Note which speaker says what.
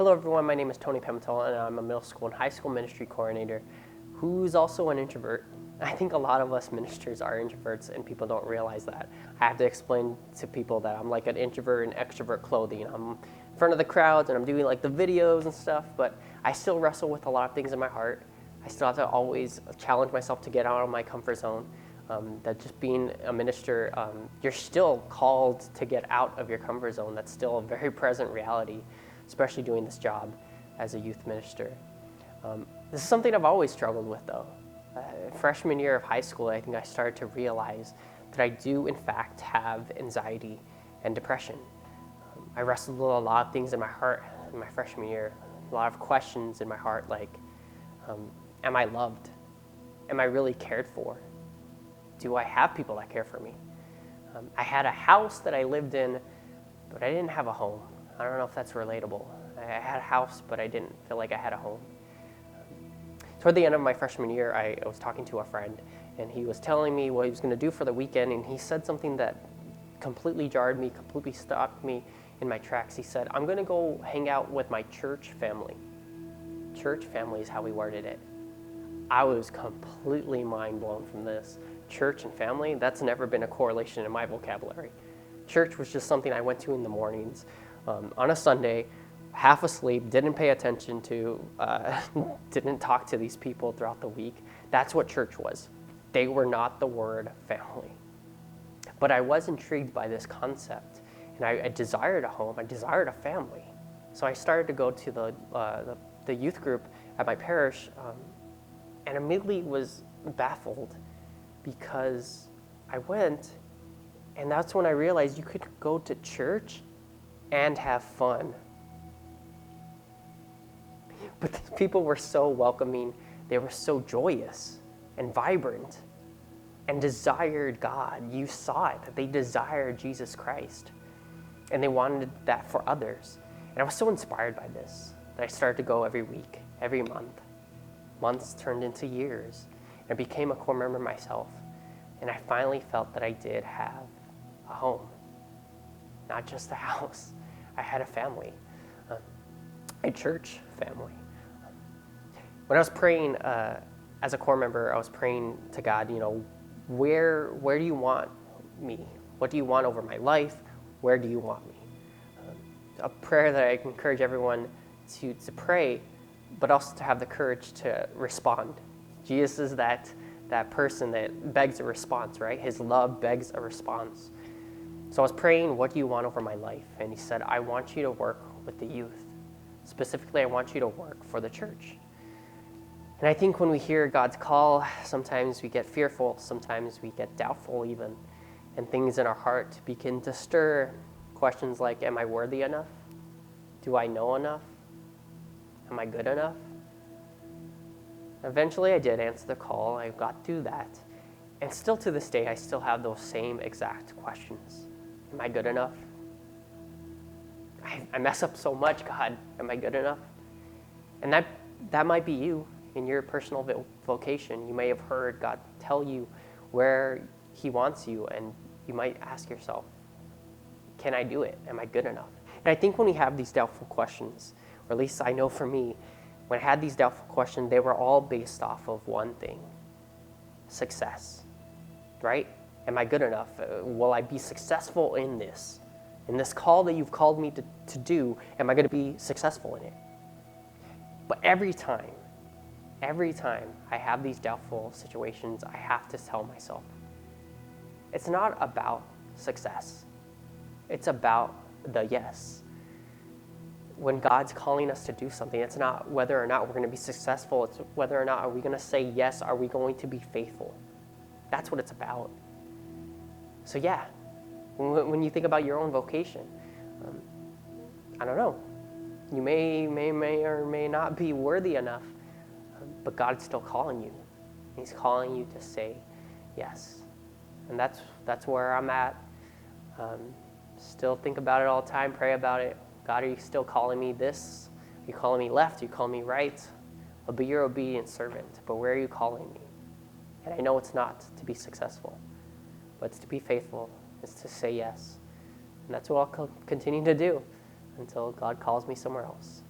Speaker 1: Hello everyone, my name is Tony Pimentel and I'm a middle school and high school ministry coordinator who's also an introvert. I think a lot of us ministers are introverts and people don't realize that. I have to explain to people that I'm like an introvert and extrovert clothing. I'm in front of the crowds and I'm doing like the videos and stuff, but I still wrestle with a lot of things in my heart. I still have to always challenge myself to get out of my comfort zone. That just being a minister, you're still called to get out of your comfort zone. That's still a very present reality, especially doing this job as a youth minister. This is something I've always struggled with though. Freshman year of high school, I think I started to realize that I do in fact have anxiety and depression. I wrestled with a lot of things in my heart in my freshman year, a lot of questions in my heart like, am I loved? Am I really cared for? Do I have people that care for me? I had a house that I lived in, but I didn't have a home. I don't know if that's relatable. I had a house, but I didn't feel like I had a home. Toward the end of my freshman year, I was talking to a friend, and he was telling me what he was going to do for the weekend, and he said something that completely jarred me, completely stopped me in my tracks. He said, I'm going to go hang out with my church family. Church family is how he worded it. I was completely mind blown from this. Church and family, that's never been a correlation in my vocabulary. Church was just something I went to in the mornings on a Sunday, half asleep, didn't pay attention to, didn't talk to these people throughout the week. That's what church was. They were not the word family. But I was intrigued by this concept, and I desired a home, I desired a family. So I started to go to the youth group at my parish, and immediately was baffled because I went, and that's when I realized you could go to church and have fun. But these people were so welcoming, they were so joyous and vibrant and desired God. You saw it, that they desired Jesus Christ, and they wanted that for others. And I was so inspired by this that I started to go every week, every month. Months turned into years. I became a core member myself, and I finally felt that I did have a home, not just a house. I had a family, a church family. When I was praying as a core member, I was praying to God, where do you want me? What do you want over my life? Where do you want me? A prayer that I encourage everyone to pray, but also to have the courage to respond. Jesus is that person that begs a response, right? His love begs a response. So I was praying, what do you want over my life? And he said, I want you to work with the youth. Specifically, I want you to work for the church. And I think when we hear God's call, sometimes we get fearful, sometimes we get doubtful even, and things in our heart begin to stir questions like, am I worthy enough? Do I know enough? Am I good enough? Eventually I did answer the call. I got through that. And still to this day, I still have those same exact questions. Am I good enough? I mess up so much, God. Am I good enough? And that might be you in your personal vocation. You may have heard God tell you where he wants you, and you might ask yourself, can I do it? Am I good enough? And I think when we have these doubtful questions, or at least I know for me, when I had these doubtful questions, they were all based off of one thing: success, right? Am I good enough? Will I be successful in this? In this call that you've called me to do, am I going to be successful in it? But every time I have these doubtful situations, I have to tell myself, it's not about success. It's about the yes. When God's calling us to do something, it's not whether or not we're going to be successful. It's whether or not are we going to say yes, are we going to be faithful? That's what it's about. So yeah, when you think about your own vocation, I don't know. You may or may not be worthy enough, but God's still calling you. He's calling you to say yes. And that's where I'm at. Still think about it all the time, pray about it. God, are you still calling me this? Are you calling me left? Are you calling me right? I'll be your obedient servant, but where are you calling me? And I know it's not to be successful, but it's to be faithful. It's to say yes. And that's what I'll continue to do until God calls me somewhere else.